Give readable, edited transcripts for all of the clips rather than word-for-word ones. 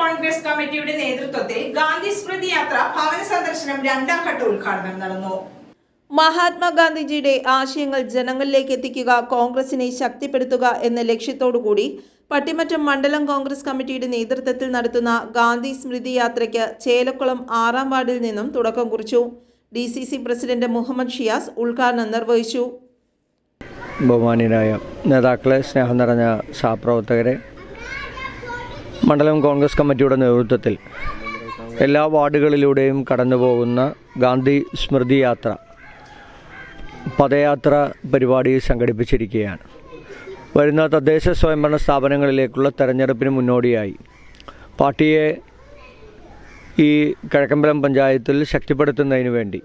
കോൺഗ്രസ് കമ്മിറ്റിയുടെ നേതൃത്വത്തിൽ ഗാന്ധി സ്മൃതി യാത്ര ഭവന സന്ദർശനം രണ്ടാം ഘട്ട ഉദ്ഘാടനം നടന്നു. മഹാത്മാഗാന്ധിജിയുടെ ആശയങ്ങൾ ജനങ്ങളിലേക്ക് എത്തിക്കുക, കോൺഗ്രസിനെ ശക്തിപ്പെടുത്തുക എന്ന ലക്ഷ്യത്തോടുകൂടി പട്ടിമറ്റം മണ്ഡലം കോൺഗ്രസ് കമ്മിറ്റിയുടെ നേതൃത്വത്തിൽ നടത്തുന്ന ഗാന്ധി സ്മൃതി യാത്രയ്ക്ക് ചേലക്കുളം 6-ാം വാർഡിൽ നിന്നും തുടക്കം കുറിച്ചു. DCC പ്രസിഡന്റ് മുഹമ്മദ് ഷിയാസ് ഉദ്ഘാടനം നിർവഹിച്ചു. ബഹുമാന്യരായ നേതാക്കളെ, സ്നേഹം നിറഞ്ഞ സഹപ്രവർത്തകരെ, മണ്ഡലം കോൺഗ്രസ് കമ്മിറ്റിയുടെ നേതൃത്വത്തിൽ എല്ലാ വാർഡുകളിലൂടെയും കടന്നുപോകുന്ന ഗാന്ധി സ്മൃതി യാത്ര പദയാത്ര പരിപാടി സംഘടിപ്പിച്ചിരിക്കുകയാണ്. വരുന്ന തദ്ദേശ സ്വയംഭരണ സ്ഥാപനങ്ങളിലേക്കുള്ള തെരഞ്ഞെടുപ്പിന് മുന്നോടിയായി പാർട്ടിയെ ഈ കിഴക്കമ്പലം പഞ്ചായത്തിൽ ശക്തിപ്പെടുത്തുന്നതിന് വേണ്ടി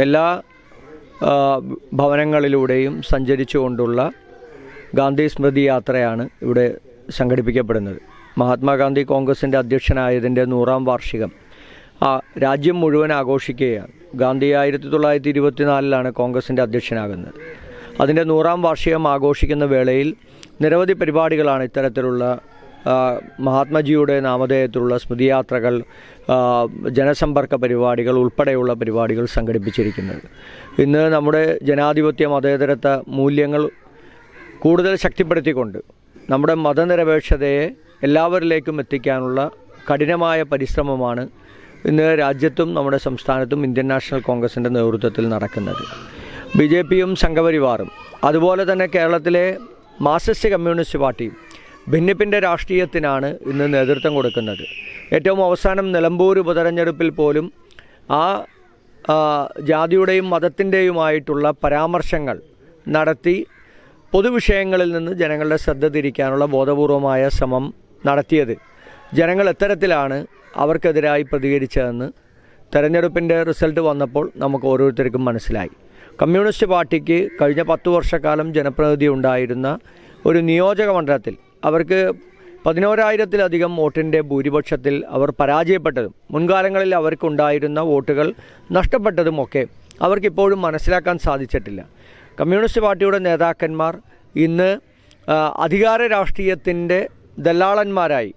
എല്ലാ ഭവനങ്ങളിലൂടെയും സഞ്ചരിച്ചുകൊണ്ടുള്ള ഗാന്ധി സ്മൃതി യാത്രയാണ് ഇവിടെ സംഘടിപ്പിക്കപ്പെടുന്നത്. മഹാത്മാഗാന്ധി കോൺഗ്രസിൻ്റെ അധ്യക്ഷനായതിൻ്റെ 100-ാം വാർഷികം രാജ്യം മുഴുവൻ ആഘോഷിക്കുകയാണ്. ഗാന്ധി 1924 കോൺഗ്രസിൻ്റെ അധ്യക്ഷനാകുന്നത്. അതിൻ്റെ 100-ാം വാർഷികം ആഘോഷിക്കുന്ന വേളയിൽ നിരവധി പരിപാടികളാണ് ഇത്തരത്തിലുള്ള മഹാത്മജിയുടെ നാമധേയത്തിലുള്ള സ്മൃതിയാത്രകൾ, ജനസമ്പർക്ക പരിപാടികൾ ഉൾപ്പെടെയുള്ള പരിപാടികൾ സംഘടിപ്പിച്ചിരിക്കുന്നത്. ഇന്ന് നമ്മുടെ ജനാധിപത്യ മതേതരത്വ മൂല്യങ്ങൾ കൂടുതൽ ശക്തിപ്പെടുത്തിക്കൊണ്ട് നമ്മുടെ മതനിരപേക്ഷതയെ എല്ലാവരിലേക്കും എത്തിക്കാനുള്ള കഠിനമായ പരിശ്രമമാണ് ഇന്ന് രാജ്യത്തും നമ്മുടെ സംസ്ഥാനത്തും ഇന്ത്യൻ നാഷണൽ കോൺഗ്രസിൻ്റെ നേതൃത്വത്തിൽ നടക്കുന്നത്. BJPയും സംഘപരിവാറും അതുപോലെ തന്നെ കേരളത്തിലെ മാർക്സിസ്റ്റ് കമ്മ്യൂണിസ്റ്റ് പാർട്ടിയും ഭിന്നിപ്പിൻ്റെ രാഷ്ട്രീയത്തിനാണ് ഇന്ന് നേതൃത്വം കൊടുക്കുന്നത്. ഏറ്റവും അവസാനം നിലമ്പൂർ ഉപതെരഞ്ഞെടുപ്പിൽ പോലും ആ ജാതിയുടെയും മതത്തിൻ്റെയുമായിട്ടുള്ള പരാമർശങ്ങൾ നടത്തി പൊതുവിഷയങ്ങളിൽ നിന്ന് ജനങ്ങളുടെ ശ്രദ്ധ തിരിക്കാനുള്ള ബോധപൂർവമായ ശ്രമം നടത്തിയത്. ജനങ്ങൾ എത്തരത്തിലാണ് അവർക്കെതിരായി പ്രതികരിച്ചതെന്ന് തെരഞ്ഞെടുപ്പിൻ്റെ റിസൾട്ട് വന്നപ്പോൾ നമുക്ക് ഓരോരുത്തർക്കും മനസ്സിലായി. കമ്മ്യൂണിസ്റ്റ് പാർട്ടിക്ക് കഴിഞ്ഞ 10 വർഷക്കാലം ജനപ്രതിനിധി ഉണ്ടായിരുന്ന ഒരു നിയോജക മണ്ഡലത്തിൽ അവർക്ക് 11,000-ത്തിലധികം വോട്ടിൻ്റെ ഭൂരിപക്ഷത്തിൽ അവർ പരാജയപ്പെട്ടതും മുൻകാലങ്ങളിൽ അവർക്കുണ്ടായിരുന്ന വോട്ടുകൾ നഷ്ടപ്പെട്ടതുമൊക്കെ അവർക്കിപ്പോഴും മനസ്സിലാക്കാൻ സാധിച്ചിട്ടില്ല. കമ്മ്യൂണിസ്റ്റ് പാർട്ടിയുടെ നേതാക്കന്മാർ ഇന്ന് അധികാര രാഷ്ട്രീയത്തിൻ്റെ ദല്ലാളന്മാരായി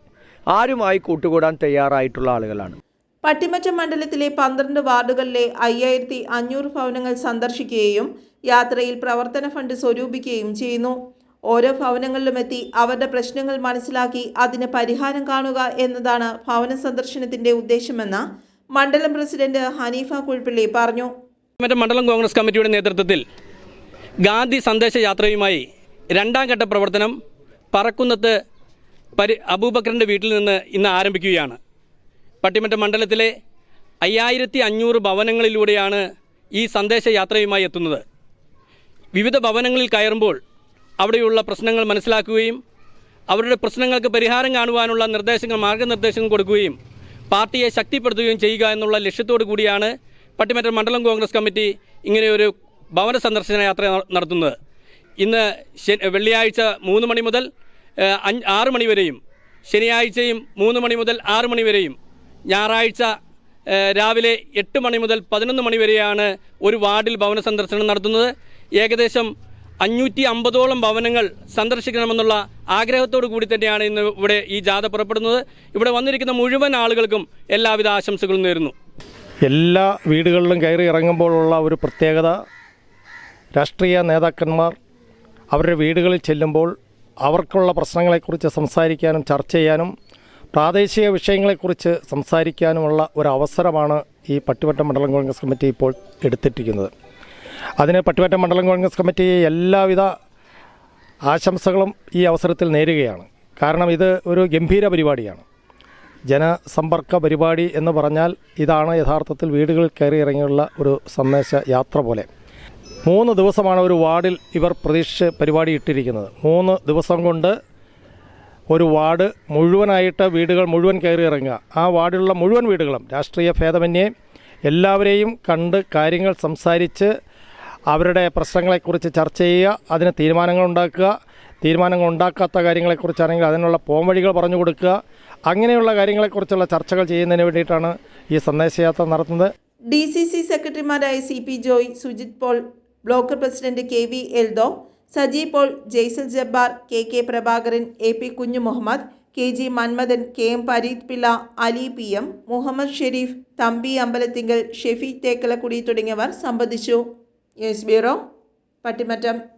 ആരുമായി കൂട്ടുകൂടാൻ തയ്യാറായിട്ടുള്ള ആളുകളാണ്. പട്ടിമറ്റം മണ്ഡലത്തിലെ 12 വാർഡുകളിലെ 5,500 ഭവനങ്ങൾ സന്ദർശിക്കുകയും യാത്രയിൽ പ്രവർത്തന ഫണ്ട് സ്വരൂപിക്കുകയും ചെയ്യുന്നു. ഓരോ ഭവനങ്ങളിലും എത്തി അവരുടെ പ്രശ്നങ്ങൾ മനസ്സിലാക്കി അതിന് പരിഹാരം കാണുക എന്നതാണ് ഭവന സന്ദർശനത്തിന്റെ ഉദ്ദേശമെന്ന് മണ്ഡലം പ്രസിഡന്റ് ഹനീഫ കുഴിപ്പള്ളി പറഞ്ഞു. മണ്ഡലം കോൺഗ്രസ് കമ്മിറ്റിയുടെ നേതൃത്വത്തിൽ ഗാന്ധി സന്ദേശ യാത്രയുമായി 2ാം ഘട്ട പ്രവർത്തനം പറക്കുന്നത്ത് അബൂബക്കറിൻ്റെ വീട്ടിൽ നിന്ന് ഇന്ന് ആരംഭിക്കുകയാണ്. പട്ടിമറ്റം മണ്ഡലത്തിലെ 5,500 ഭവനങ്ങളിലൂടെയാണ് ഈ സന്ദേശ യാത്രയുമായി എത്തുന്നത്. വിവിധ ഭവനങ്ങളിൽ കയറുമ്പോൾ അവിടെയുള്ള പ്രശ്നങ്ങൾ മനസ്സിലാക്കുകയും അവരുടെ പ്രശ്നങ്ങൾക്ക് പരിഹാരം കാണുവാനുള്ള മാർഗനിർദ്ദേശങ്ങൾ കൊടുക്കുകയും പാർട്ടിയെ ശക്തിപ്പെടുത്തുകയും ചെയ്യുക എന്നുള്ള ലക്ഷ്യത്തോടു കൂടിയാണ് പട്ടിമറ്റം മണ്ഡലം കോൺഗ്രസ് കമ്മിറ്റി ഇങ്ങനെയൊരു ഭവന സന്ദർശന യാത്ര നടത്തുന്നത്. ഇന്ന് വെള്ളിയാഴ്ച 3 മണി മുതൽ 6 മണി വരെയും, ശനിയാഴ്ചയും 3 മണി മുതൽ 6 മണി വരെയും, ഞായറാഴ്ച രാവിലെ 8 മണി മുതൽ 11 മണി വരെയാണ് ഒരു വാർഡിൽ ഭവന സന്ദർശനം നടത്തുന്നത്. ഏകദേശം 550ഓളം ഭവനങ്ങൾ സന്ദർശിക്കണമെന്നുള്ള ആഗ്രഹത്തോടു കൂടി തന്നെയാണ് ഇന്ന് ഇവിടെ ഈ ജാഥ പുറപ്പെടുന്നത്. ഇവിടെ വന്നിരിക്കുന്ന മുഴുവൻ ആളുകൾക്കും എല്ലാവിധ ആശംസകളും നേരുന്നു. എല്ലാ വീടുകളിലും കയറി ഇറങ്ങുമ്പോഴുള്ള ഒരു പ്രത്യേകത, രാഷ്ട്രീയ നേതാക്കന്മാർ അവരുടെ വീടുകളിൽ ചെല്ലുമ്പോൾ അവർക്കുള്ള പ്രശ്നങ്ങളെക്കുറിച്ച് സംസാരിക്കാനും ചർച്ച ചെയ്യാനും പ്രാദേശിക വിഷയങ്ങളെക്കുറിച്ച് സംസാരിക്കാനുമുള്ള ഒരു അവസരമാണ് ഈ പട്ടിമറ്റം മണ്ഡലം കോൺഗ്രസ് കമ്മിറ്റി ഇപ്പോൾ എടുത്തിട്ടിരിക്കുന്നത്. അതിന് പട്ടിമറ്റം മണ്ഡലം കോൺഗ്രസ് കമ്മിറ്റി എല്ലാവിധ ആശംസകളും ഈ അവസരത്തിൽ നേരുകയാണ്. കാരണം ഇത് ഒരു ഗംഭീര പരിപാടിയാണ്. ജനസമ്പർക്ക പരിപാടി എന്ന് പറഞ്ഞാൽ ഇതാണ് യഥാർത്ഥത്തിൽ വീടുകളിൽ കയറി ഇറങ്ങിയുള്ള ഒരു സന്ദേശ യാത്ര പോലെ. 3 ദിവസമാണ് ഒരു വാർഡിൽ ഇവർ പ്രതീക്ഷിച്ച് പരിപാടി ഇട്ടിരിക്കുന്നത്. 3 ദിവസം കൊണ്ട് ഒരു വാർഡ് മുഴുവനായിട്ട് വീടുകൾ മുഴുവൻ കയറി ഇറങ്ങുക. ആ വാർഡിലുള്ള മുഴുവൻ വീടുകളും രാഷ്ട്രീയ ഭേദമന്യേ എല്ലാവരെയും കണ്ട് കാര്യങ്ങൾ സംസാരിച്ച് അവരുടെ പ്രശ്നങ്ങളെക്കുറിച്ച് ചർച്ച ചെയ്യുക, അതിന് തീരുമാനങ്ങൾ ഉണ്ടാക്കുക, തീരുമാനങ്ങൾ ഉണ്ടാക്കാത്ത കാര്യങ്ങളെക്കുറിച്ചാണെങ്കിൽ അതിനുള്ള പോംവഴികൾ പറഞ്ഞു കൊടുക്കുക, അങ്ങനെയുള്ള കാര്യങ്ങളെക്കുറിച്ചുള്ള ചർച്ചകൾ ചെയ്യുന്നതിന് വേണ്ടിയിട്ടാണ് ഈ സന്ദേശയാത്ര നടത്തുന്നത്. DCC സെക്രട്ടറിമാരായ CP Joy, Sujith Paul, block president KV Eldho, Saji Paul, Jaisal Jabbar, KK Prabhakaran, AP Kunju Muhammad, KG Manmadhan, KM Pareeth Pillai, Ali PM, Muhammad Sharif, Thampi Ambalathinkal, Shefeeq തേക്കലക്കുടി തുടങ്ങിയവർ സംബന്ധിച്ചു. News bureau, Pattimattom.